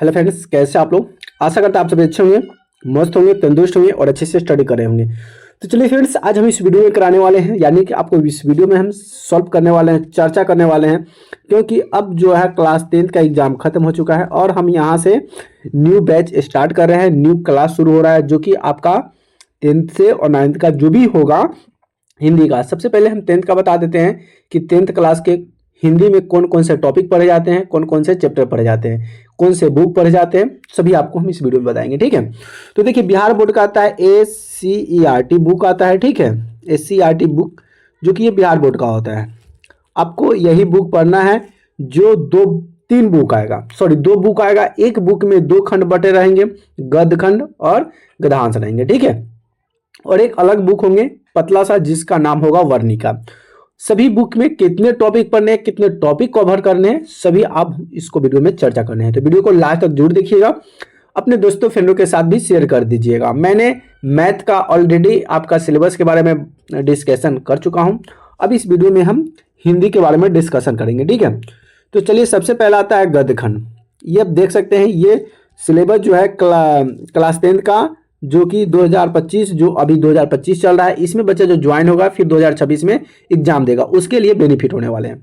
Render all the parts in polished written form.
Hello friends, कैसे आप लोग। आशा करता आप सभी अच्छे होंगे, मस्त होंगे, तंदुरुस्त होंगे और अच्छे से स्टडी कर रहे होंगे। तो चलिए फ्रेंड्स, आज हम इस वीडियो में कराने वाले हैं, यानी कि आपको इस वीडियो में हम सॉल्व करने वाले हैं, चर्चा करने वाले हैं। क्योंकि अब जो है क्लास 10 का एग्जाम खत्म हो चुका है और हम यहाँ से न्यू बैच स्टार्ट कर रहे हैं। न्यू क्लास शुरू हो रहा है जो कि आपका 10th से और 9th का जो भी होगा हिंदी का। सबसे पहले हम 10th का बता देते हैं कि 10th क्लास के हिंदी में कौन कौन से टॉपिक पढ़े जाते हैं, कौन कौन से चैप्टर पढ़े जाते हैं, कौन से बुक पढ़े जाते हैं, सभी आपको हम इस वीडियो में बताएंगे। ठीक है, तो देखिए बिहार बोर्ड का आता है SCERT बुक आता है। ठीक है, SCERT बुक जो कि ये बिहार बोर्ड का होता है। आपको यही बुक पढ़ना है जो दो बुक आएगा। एक बुक में 2 खंड बटे रहेंगे, गद्य खंड और गद्यांश रहेंगे। ठीक है, और एक अलग बुक होंगे पतला सा जिसका नाम होगा वर्णिका। सभी बुक में कितने टॉपिक पढ़ने हैं, कितने टॉपिक कवर करने हैं, सभी आप इसको वीडियो में चर्चा करने हैं। तो वीडियो को लास्ट तक जरूर देखिएगा, अपने दोस्तों फ्रेंडों के साथ भी शेयर कर दीजिएगा। मैंने मैथ का ऑलरेडी आपका सिलेबस के बारे में डिस्कशन कर चुका हूं। अब इस वीडियो में हम हिंदी के बारे में डिस्कशन करेंगे। ठीक है, तो चलिए सबसे पहला आता है गद्य खंड। ये आप देख सकते हैं, ये सिलेबस जो है क्लास 10 का जो कि 2025 जो अभी 2025 चल रहा है, इसमें बच्चा जो ज्वाइन होगा फिर 2026 में एग्जाम देगा, उसके लिए बेनिफिट होने वाले हैं।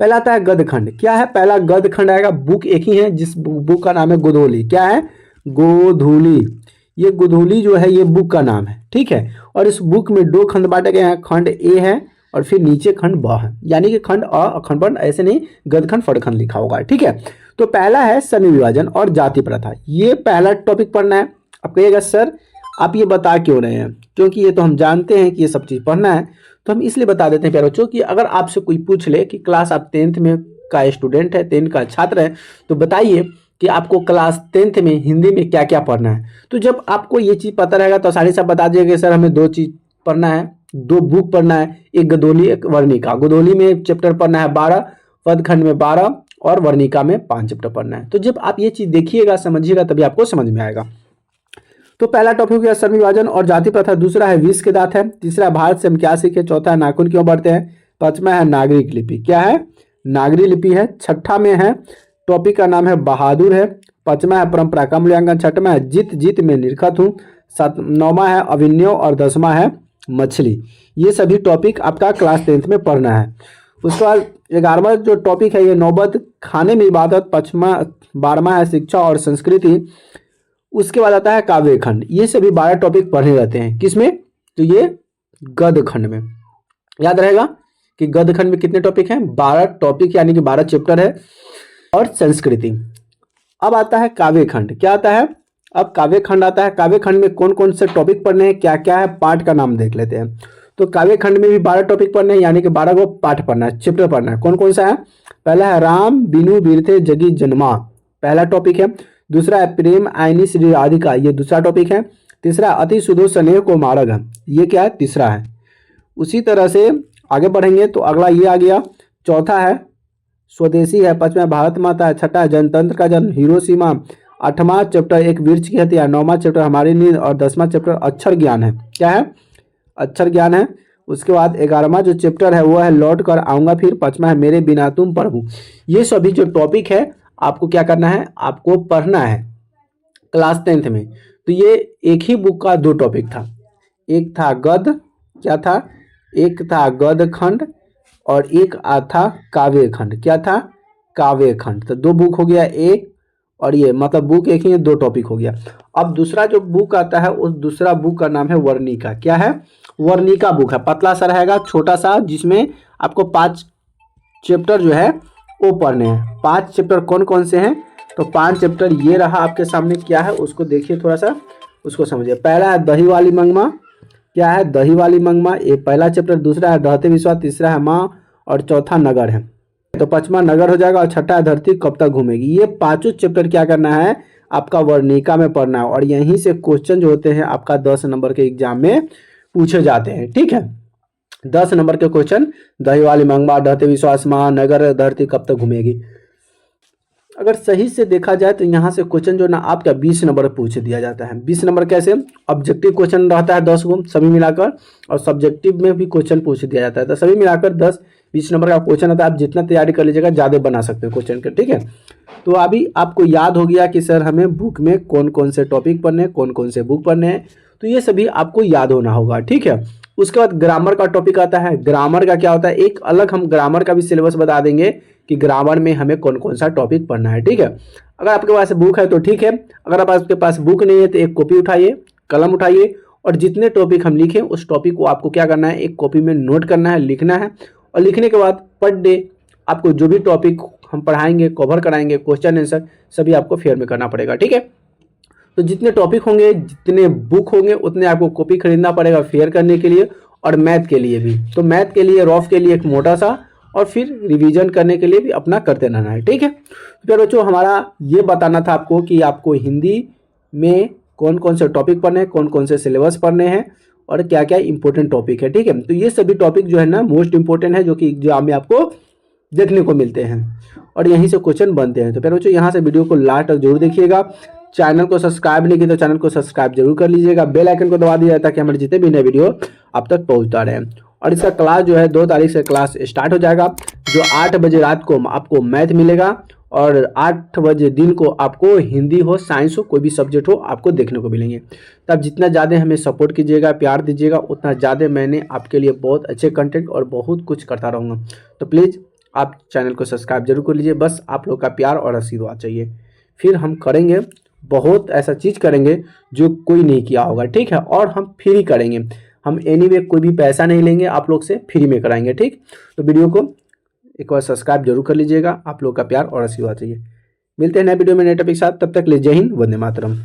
पहला आता है गद्य खंड। क्या है पहला गद्य खंड आएगा, बुक एक ही है जिस बुक का नाम है गोधूली। क्या है? गोधूली। ये गोधूली जो है ये बुक का नाम है। ठीक है, और इस बुक में 2 खंड बांटे गए हैं, खंड ए है और फिर नीचे खंड ब है, यानी कि खंड अ खंड ब, ऐसे नहीं गद्य खंड फड़ खंड लिखा होगा। ठीक है, तो पहला है श्रेणी विभाजन और जाति प्रथा। ये पहला टॉपिक पढ़ना है। आप कहिएगा सर आप ये बता क्यों रहे हैं, क्योंकि ये तो हम जानते हैं कि ये सब चीज़ पढ़ना है, तो हम इसलिए बता देते हैं प्यारे बच्चों कि अगर आपसे कोई पूछ ले कि क्लास आप 10th में का स्टूडेंट है, 10th का छात्र है, तो बताइए कि आपको क्लास 10th में हिंदी में क्या क्या पढ़ना है। तो जब आपको ये चीज़ पता रहेगा तो आसानी से बता दीजिएगा सर हमें 2 चीज़ पढ़ना है, 2 बुक पढ़ना है, एक गोधूली एक वर्णिका। गोधूली में चैप्टर पढ़ना है 12, पदखंड में 12 और वर्णिका में 5 चैप्टर पढ़ना है। तो जब आप ये चीज़ देखिएगा समझिएगा तभी आपको समझ में आएगा। तो पहला टॉपिक हो गया श्रेणी विभाजन और जाति प्रथा, दूसरा है विष के दांत है, तीसरा है भारत से हम क्या सीखे, चौथा है नाखून क्यों बढ़ते हैं, पांचवा है नागरिक लिपि। क्या है? नागरिक लिपि है। छठा में है टॉपिक का नाम है बहादुर है। पांचवा है परंपरा का मूल्यांकन। छठवा है जीत जीत में निरखत हूँ। नौवा है अभिनय और 10वां है मछली। ये सभी टॉपिक आपका क्लास 10th में पढ़ना है। उसके बाद 11वां जो टॉपिक है ये नौबत खाने में इबादत। 12वां है शिक्षा और संस्कृति। उसके बाद आता है काव्य खंड। ये सभी 12 टॉपिक पढ़े रहते हैं किसमें, तो ये गद्य खंड में। याद रहेगा कि गद्य खंड में कितने टॉपिक हैं, 12 टॉपिक, यानी कि 12 चैप्टर है और संस्कृति। अब आता है काव्य खंड। क्या आता है? अब काव्य खंड आता है। काव्य खंड में कौन कौन से टॉपिक पढ़ने हैं, क्या क्या है, पाठ का नाम देख लेते हैं। तो काव्य खंड में भी 12 टॉपिक पढ़ने हैं, यानी कि 12 को पाठ पढ़ना है, चैप्टर पढ़ना है। कौन कौन सा है? पहला है राम बिनु बिरथे जगी जन्मा, पहला टॉपिक है। दूसरा है प्रेम आईनी श्री राधिका, ये दूसरा टॉपिक है। तीसरा अति सुधो स्नेह को मार्ग, ये क्या है? तीसरा है। उसी तरह से आगे बढ़ेंगे तो अगला ये आ गया। चौथा है स्वदेशी है। पांचवा भारत माता है। छठा है जनतंत्र का जन्म हिरोशिमा। 8वां चैप्टर एक वृक्ष की हत्या। 9वां चैप्टर हमारी नींद और 10वां चैप्टर अक्षर ज्ञान है। क्या है? अक्षर ज्ञान है। उसके बाद 11वां जो चैप्टर है वो है लौट कर आऊँगा फिर। 5वां है मेरे बिना तुम प्रभु। ये सभी जो टॉपिक है आपको क्या करना है, आपको पढ़ना है क्लास 10th में। तो ये एक ही बुक का 2 टॉपिक था, एक था गद्य, क्या था, एक था गद्य खंड और एक था काव्य खंड। क्या था? काव्य खंड। तो 2 बुक हो गया, एक और ये, मतलब बुक एक ही है, 2 टॉपिक हो गया। अब दूसरा जो बुक आता है उस दूसरा बुक का नाम है वर्णिका। क्या है? वर्णिका बुक है, पतला सा रहेगा, छोटा सा, जिसमें आपको 5 चैप्टर जो है वो पढ़ने हैं। 5 चैप्टर कौन कौन से हैं, तो 5 चैप्टर ये रहा आपके सामने। क्या है उसको देखिए, थोड़ा सा उसको समझिए। पहला है दही वाली मंगमा। क्या है? दही वाली मंगमा, ये पहला चैप्टर। दूसरा है रहते विश्वास। तीसरा है माँ और चौथा नगर है, तो 5वां नगर हो जाएगा। और छठा है धरती कब तक घूमेगी। ये 5 चैप्टर क्या करना है, आपका वर्णिका में पढ़ना है। और यहीं से क्वेश्चन जो होते हैं आपका 10 नंबर के एग्जाम में पूछे जाते हैं। ठीक है, 10 नंबर के क्वेश्चन, दही वाली मंगवा, रहते विश्वास, माँ, नगर, धरती कब तक घूमेगी। अगर सही से देखा जाए तो यहाँ से क्वेश्चन जो ना आपका 20 नंबर पूछ दिया जाता है। 20 नंबर कैसे? ऑब्जेक्टिव क्वेश्चन रहता है 10 गो सभी मिलाकर, और सब्जेक्टिव में भी क्वेश्चन पूछ दिया जाता है। तो सभी मिलाकर 10, 20 नंबर का क्वेश्चन आता है, आप जितना तैयारी कर लीजिएगा ज़्यादा बना सकते हैं क्वेश्चन के, ठीक है। तो अभी आपको याद हो गया कि सर हमें बुक में कौन कौन से टॉपिक पढ़ने हैं, कौन कौन से बुक पढ़ने हैं, तो ये सभी आपको याद होना होगा, ठीक है। उसके बाद ग्रामर का टॉपिक आता है। ग्रामर का क्या होता है, एक अलग हम ग्रामर का भी सिलेबस बता देंगे कि ग्रामर में हमें कौन कौन सा टॉपिक पढ़ना है, ठीक है। अगर आपके पास बुक है तो ठीक है, अगर आपके पास बुक नहीं है तो एक कॉपी उठाइए, कलम उठाइए, और जितने टॉपिक हम लिखें उस टॉपिक को आपको क्या करना है, एक कॉपी में नोट करना है, लिखना है, और लिखने के बाद पर डे आपको जो भी टॉपिक हम पढ़ाएंगे, कवर कराएंगे, क्वेश्चन आंसर सभी आपको फेयर में करना पड़ेगा, ठीक है। तो जितने टॉपिक होंगे, जितने बुक होंगे, उतने आपको कॉपी खरीदना पड़ेगा फेयर करने के लिए, और मैथ के लिए भी। तो मैथ के लिए, रॉफ के लिए एक मोटा सा, और फिर रिवीजन करने के लिए भी अपना करते रहना है, ठीक है। तो फिर बच्चों हमारा ये बताना था आपको कि आपको हिंदी में कौन कौन से टॉपिक पढ़ने हैं, कौन कौन से सिलेबस पढ़ने हैं, और क्या क्या इंपॉर्टेंट टॉपिक है, ठीक है। तो ये सभी टॉपिक जो है ना मोस्ट इंपॉर्टेंट है, जो कि एग्जाम में आपको देखने को मिलते हैं और यहीं से क्वेश्चन बनते हैं। तो फिर बच्चों यहाँ से वीडियो को लास्ट तक जरूर देखिएगा। चैनल को सब्सक्राइब नहीं किया तो चैनल को सब्सक्राइब जरूर कर लीजिएगा, बेल आइकन को दबा दीजिएगा ताकि हमारे जितने भी नए वीडियो आप तक पहुँचता रहे। और इसका क्लास जो है 2 तारीख से क्लास स्टार्ट हो जाएगा, जो 8 बजे रात को आपको मैथ मिलेगा, और 8 बजे दिन को आपको हिंदी हो, साइंस हो, कोई भी सब्जेक्ट हो आपको देखने को मिलेंगे। तो आप जितना ज़्यादा हमें सपोर्ट कीजिएगा, प्यार दीजिएगा, उतना ज़्यादा मैंने आपके लिए बहुत अच्छे कंटेंट और बहुत कुछ करता रहूँगा। तो प्लीज़ आप चैनल को सब्सक्राइब जरूर कर लीजिए, बस आप लोग का प्यार और आशीर्वाद चाहिए। फिर हम करेंगे, बहुत ऐसा चीज़ करेंगे जो कोई नहीं किया होगा, ठीक है। और हम फ्री करेंगे, हम एनीवे कोई भी पैसा नहीं लेंगे, आप लोग से फ्री में कराएंगे, ठीक। तो वीडियो को एक बार सब्सक्राइब जरूर कर लीजिएगा, आप लोग का प्यार और आशीर्वाद चाहिए। मिलते हैं नए वीडियो में नए टॉपिक के साथ, तब तक ले जय हिंद, वंदे मातरम।